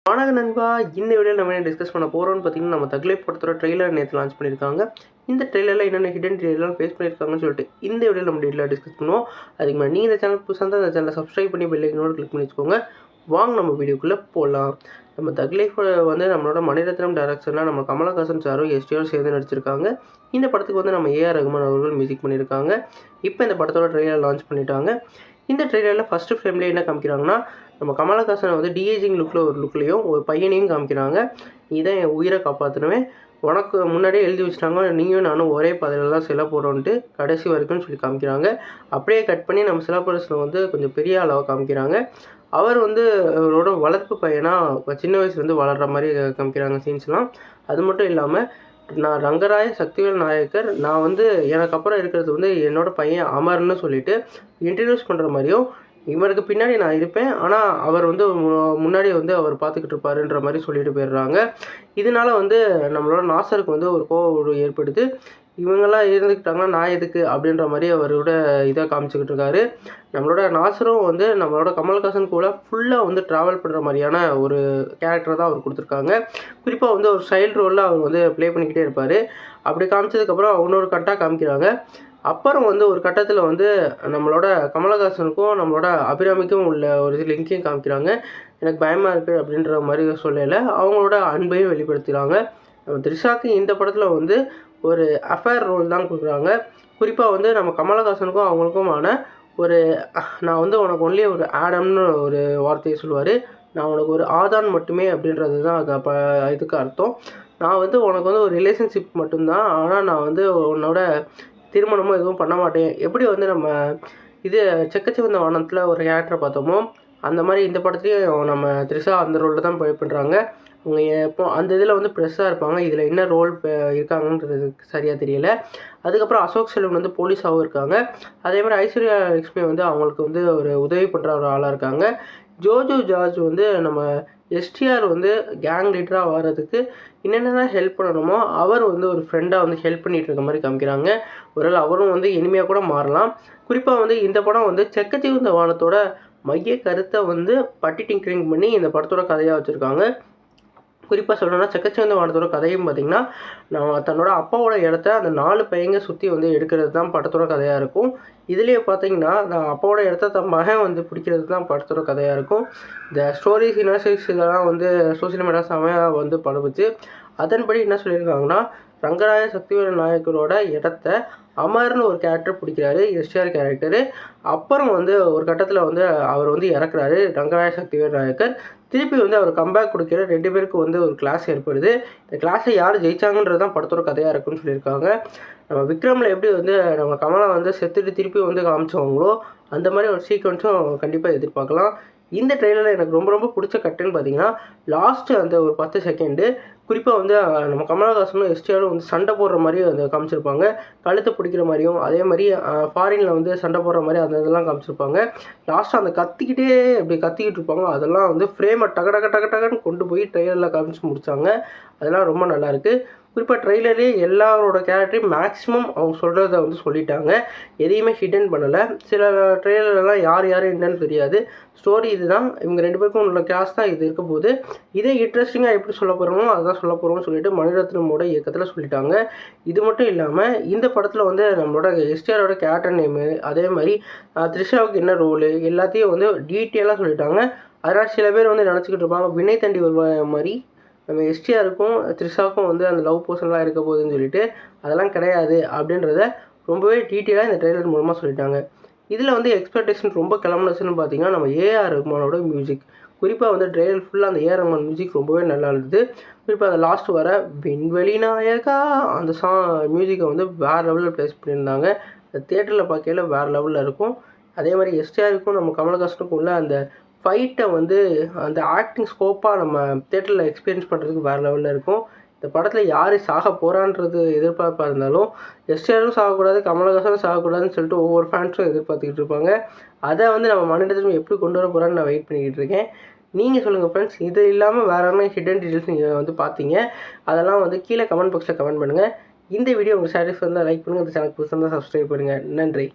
வணக்கம் நண்பா. இந்த வீடியோவில் நம்ம என்ன டிஸ்கஸ் பண்ண போகிறோம்னு பார்த்தீங்கன்னா, நம்ம தக்லைஃப் படத்தோட ட்ரெய்லர் நேற்று லான்ச் பண்ணியிருக்காங்க. இந்த ட்ரெய்லரில் என்னென்ன ஹிடன் ட்ரெய்லர்லாம் ஃபேஸ் பண்ணியிருக்காங்கன்னு சொல்லிட்டு இந்த வீடியோவில் நம்ம டீட்டெயிலாக டிஸ்கஸ் பண்ணுவோம். அதுக்கு மேலே நீங்கள் இந்த சேனல் புதுசாக இருந்தால் அந்த சேனலை சப்ஸ்கிரைப் பண்ணி பெல் ஐக்கனோட கிளிக் பண்ணி வச்சுக்கோங்க. வாங்க நம்ம வீடியோக்குள்ளே போகலாம். நம்ம தக்லைஃப் வந்து நம்மளோட மணிரத்னம் டைரக்ஷனில் நம்ம கமலஹாசன் சாரும் எஸ்டிஆரும் சேர்ந்து நடிச்சிருக்காங்க. இந்த படத்துக்கு வந்து நம்ம ஏஆர் ரகுமான் அவர்கள் மியூசிக் பண்ணியிருக்காங்க. இப்போ இந்த படத்தோட ட்ரெய்லர் லான்ச் பண்ணிட்டாங்க. இந்த ட்ரெய்லரில் ஃபஸ்ட்டு ஃப்ரேம்லேயே என்ன காமிக்கிறாங்கன்னா, நம்ம கமலஹாசனை வந்து டிஏஜிங் லுக்லேயும் ஒரு பையனையும் காமிக்கிறாங்க. நீ தான் என் உயிரை காப்பாற்றணுமே, உனக்கு முன்னாடியே எழுதி வச்சுட்டாங்க, நீயும் நானும் ஒரே பாதையில் தான் செல்ல போகிறோன்ட்டு கடைசி வரைக்கும்னு சொல்லி காமிக்கிறாங்க. அப்படியே கட் பண்ணி நம்ம சிலம்பரசனை வந்து கொஞ்சம் பெரிய அளவாக காமிக்கிறாங்க. அவர் வந்து அவரோட வளர்ப்பு பையனாக சின்ன வயசுலேருந்து வளர்கிற மாதிரி காமிக்கிறாங்க சீன்ஸ்லாம். அது மட்டும் இல்லாமல் நான் ரங்கராய சக்திவேல் நாயக்கர், நான் வந்து எனக்கு அப்புறம் இருக்கிறது வந்து என்னோடய பையன் அமர்னு சொல்லிட்டு இன்ட்ரடியூஸ் பண்ணுற மாதிரியும், இவருக்கு பின்னாடி நான் இருப்பேன், ஆனால் அவர் வந்து முன்னாடி வந்து அவர் பார்த்துக்கிட்டு இருப்பாருன்ற மாதிரி சொல்லிட்டு போயிடுறாங்க. இதனால வந்து நம்மளோட நாசருக்கு வந்து ஒரு கோவம் ஏற்படுது. இவங்கெல்லாம் இருந்துக்கிட்டாங்கன்னா நான் எதுக்கு அப்படின்ற மாதிரி அவரோட இதை காமிச்சிக்கிட்டு இருக்காரு. நம்மளோட நாசரும் வந்து நம்மளோட கமல்ஹாசன் கூட ஃபுல்லாக வந்து ட்ராவல் பண்ணுற மாதிரியான ஒரு கேரக்டர் தான் அவர் கொடுத்துருக்காங்க. குறிப்பாக வந்து ஒரு சைல்டு ரோலில் அவர் வந்து ப்ளே பண்ணிக்கிட்டே இருப்பார். அப்படி காமிச்சதுக்கப்புறம் இன்னொரு கட்டாக காமிக்கிறாங்க. அப்புறம் வந்து ஒரு கட்டத்தில் வந்து நம்மளோட கமலஹாசனுக்கும் நம்மளோட அபிராமிக்கும் உள்ள ஒரு லிங்கையும் காமிக்கிறாங்க. எனக்கு பயமாக இருக்குது அப்படின்ற மாதிரி சொல்லலை, அவங்களோட அன்பையும் வெளிப்படுத்துகிறாங்க. த்ரிஷாக்கு இந்த படத்தில் வந்து ஒரு அஃபேர் ரோல் தான் கொடுக்குறாங்க. குறிப்பாக வந்து நம்ம கமலஹாசனுக்கும் அவங்களுக்குமான ஒரு நான் வந்து உனக்கு ஒன்லி ஒரு ஆடம்னு ஒரு வார்த்தையை சொல்லுவார். நான் உனக்கு ஒரு ஆதான் மட்டுமே அப்படின்றது தான் அது இதுக்கு அர்த்தம். நான் வந்து உனக்கு வந்து ஒரு ரிலேஷன்ஷிப் மட்டும்தான், ஆனால் நான் வந்து உன்னோட திருமணமும் எதுவும் பண்ண மாட்டேன். எப்படி வந்து நம்ம இது செக்கச்சிவந்த வானத்தில் ஒரு கேரக்டரை பார்த்தோமோ, அந்த மாதிரி இந்த படத்துலேயும் நம்ம த்ரிஷா அந்த ரோலில் தான் ப்ளே பண்ணுறாங்க. அவங்க எப்போ அந்த இதில் வந்து ப்ரெஸ்ஸாக இருப்பாங்க. இதில் என்ன ரோல் இருக்காங்கன்றது சரியாக தெரியல. அதுக்கப்புறம் அசோக் செல்வன் வந்து போலீஸாகவும் இருக்காங்க. அதேமாதிரி ஐஸ்வர்யா லக்ஷ்மி வந்து அவங்களுக்கு வந்து ஒரு உதவி பண்ணுற ஒரு ஆளாக இருக்காங்க. ஜோஜோ ஜார்ஜ் வந்து நம்ம எஸ்டிஆர் வந்து கேங் லீடராக வர்றதுக்கு என்னென்ன ஹெல்ப் பண்ணணுமோ அவர் வந்து ஒரு ஃப்ரெண்டாக வந்து ஹெல்ப் பண்ணிகிட்டு இருக்க மாதிரி காமிக்கிறாங்க. ஒருவேளை அவரும் வந்து இனிமையாக கூட மாறலாம். குறிப்பாக வந்து இந்த படம் வந்து செக்கச்சிவந்த வானத்தோட மைய கருத்தை வந்து பட்டி டிங்கரிங் பண்ணி இந்த படத்தோட கதையாக வச்சுருக்காங்க. குறிப்பாக சொல்லணும்னா செக்கச்சிவந்த வானத்தோட கதையும் பார்த்திங்கன்னா, நான் தன்னோட அப்பாவோட இடத்த அந்த 4 பையங்க சுற்றி வந்து எடுக்கிறது தான் படத்தோட கதையாக இருக்கும். இதுலேயே பார்த்தீங்கன்னா, நான் அப்பாவோட இடத்த தன் மகன் வந்து பிடிக்கிறது தான் படத்தோட கதையாக இருக்கும். இந்த ஸ்டோரி சினாசிஸ் இதெல்லாம் வந்து சோசியல் மீடியா செமையாக வந்து பரவுச்சு. அதன்படி என்ன சொல்லியிருக்காங்கன்னா, ரங்கராய சக்திவேல் நாயக்கரோட இடத்த அமர்னு ஒரு கேரக்டர் பிடிக்கிறாரு, எஸ்டிஆர் கேரக்டரு. அப்புறம் வந்து ஒரு கட்டத்தில் வந்து அவர் வந்து இறக்குறாரு ரங்கராய சக்திவேல் நாயக்கர். திருப்பி வந்து அவர் கம்பேக் கொடுக்கிற 2 பேருக்கு வந்து ஒரு கிளாஸ் ஏற்படுது. இந்த கிளாஸை யார் ஜெயிச்சாங்கன்றது தான் படத்தோட கதையாக இருக்குன்னு சொல்லியிருக்காங்க. நம்ம விக்ரமில் எப்படி வந்து நம்ம கமலா வந்து செத்துட்டு திருப்பி வந்து காமிச்சவங்களோ, அந்த மாதிரி ஒரு சீக்வன்ஸும் கண்டிப்பாக எதிர்பார்க்கலாம். இந்த ட்ரெய்லரில் எனக்கு ரொம்ப ரொம்ப பிடிச்ச கட்டுன்னு பார்த்தீங்கன்னா, லாஸ்ட்டு அந்த ஒரு 10 செகண்டு குறிப்பாக வந்து நம்ம கமலஹாசனும் எஸ்டிஆரும் வந்து சண்டை போடுற மாதிரி அந்த காமிச்சிருப்பாங்க. கழுத்தை பிடிக்கிற மாதிரியும், அதே மாதிரி ஃபாரினில் வந்து சண்டை போடுற மாதிரி அந்த இதெல்லாம் காமிச்சிருப்பாங்க. லாஸ்ட்டாக அந்த கத்திக்கிட்டே அப்படி கத்திக்கிட்டு இருப்பாங்க. அதெல்லாம் வந்து ஃப்ரேமை டகன்னு கொண்டு போய் ட்ரெய்லரில் காமிச்சு முடித்தாங்க. அதெல்லாம் ரொம்ப நல்லாயிருக்கு. குறிப்பாக ட்ரெய்லர்லேயே எல்லாரோட கேரக்டரையும் மேக்ஸிமம் அவங்க சொல்கிறத வந்து சொல்லிட்டாங்க. எதையுமே ஹிடன் பண்ணலை. சில ட்ரெய்லர்லாம் யார் என்னன்னு தெரியாது. ஸ்டோரி இதுதான், இவங்க 2 பேருக்கும் உள்ள கிளாஸ் தான் இது இருக்க போகுது. இதே இன்ட்ரெஸ்டிங்காக எப்படி சொல்ல போகிறோமோ அதுதான் சொல்ல போகிறோம்னு சொல்லிட்டு மணிரத்னமோட இயக்கத்தில் சொல்லிட்டாங்க. இது மட்டும் இல்லாமல் இந்த படத்தில் வந்து நம்மளோட எஸ்டிஆரோட கேரக்டர் நேமு, அதே மாதிரி த்ரிஷாவுக்கு என்ன ரோலு எல்லாத்தையும் வந்து டீட்டெயிலாக சொல்லிட்டாங்க. அதனால் சில பேர் வந்து நினச்சிக்கிட்டு இருப்பாங்க வினய் தாண்டி வருவா மாதிரி நம்ம எஸ்டிஆருக்கும் த்ரிஷாவுக்கும் வந்து அந்த லவ் போர்ஷன்லாம் இருக்க போகுதுன்னு சொல்லிட்டு, அதெல்லாம் கிடையாது அப்படின்றத ரொம்பவே டீட்டெயிலாக இந்த ட்ரெய்லர் மூலமாக சொல்லிட்டாங்க. இதில் வந்து எக்ஸ்பெக்டேஷன் ரொம்ப கிளம்புனச்சுன்னு பார்த்தீங்கன்னா, நம்ம ஏஆர் ரகுமானோட மியூசிக். குறிப்பாக வந்து ட்ரெய்லர் ஃபுல்லாக அந்த ஏஆர் ரகுமான் மியூசிக் ரொம்பவே நல்லா இருந்தது. குறிப்பாக அந்த லாஸ்ட் வர விண்வெளி நாயகா அந்த மியூசிக்கை வந்து வேறு லெவலில் ப்ளேஸ் பண்ணியிருந்தாங்க. அந்த தியேட்டரில் பார்க்கையில வேறு லெவலில் இருக்கும். அதே மாதிரி எஸ்டிஆருக்கும் நம்ம கமலஹாசனுக்கும் உள்ள அந்த ஃபைட்டை வந்து அந்த ஆக்டிங் ஸ்கோப்பாக நம்ம தேட்டரில் எக்ஸ்பீரியன்ஸ் பண்ணுறதுக்கு வேறு லெவலில் இருக்கும். இந்த படத்தில் யார் சாக போகிறான்றது எதிர்பார்ப்பாக இருந்தாலும் எஸ்டிஆரும் சாகக்கூடாது, கமலஹாசனும் சாகக்கூடாதுன்னு சொல்லிட்டு ஒவ்வொரு ஃபேன்ஸும் எதிர்பார்த்துக்கிட்டு இருப்பாங்க. அதை வந்து நம்ம மணிரத்னம் எப்படி கொண்டு வர போகிறான்னு நான் வெயிட் பண்ணிக்கிட்டு இருக்கேன். நீங்கள் சொல்லுங்கள் ஃப்ரெண்ட்ஸ். இது இல்லாமல் வேறு என்ன ஹிடன் டீட்டெயில்ஸ் நீங்கள் வந்து பார்த்தீங்க, அதெல்லாம் வந்து கீழே கமெண்ட் பாக்ஸில் கமெண்ட் பண்ணுங்கள். இந்த வீடியோ உங்களுக்கு சாட்டிஸ்ஃபை இருந்தால் லைக் பண்ணுங்கள். இந்த சேனல் புதுசாக இருந்தால் சப்ஸ்கிரைப் பண்ணுங்கள். நன்றி.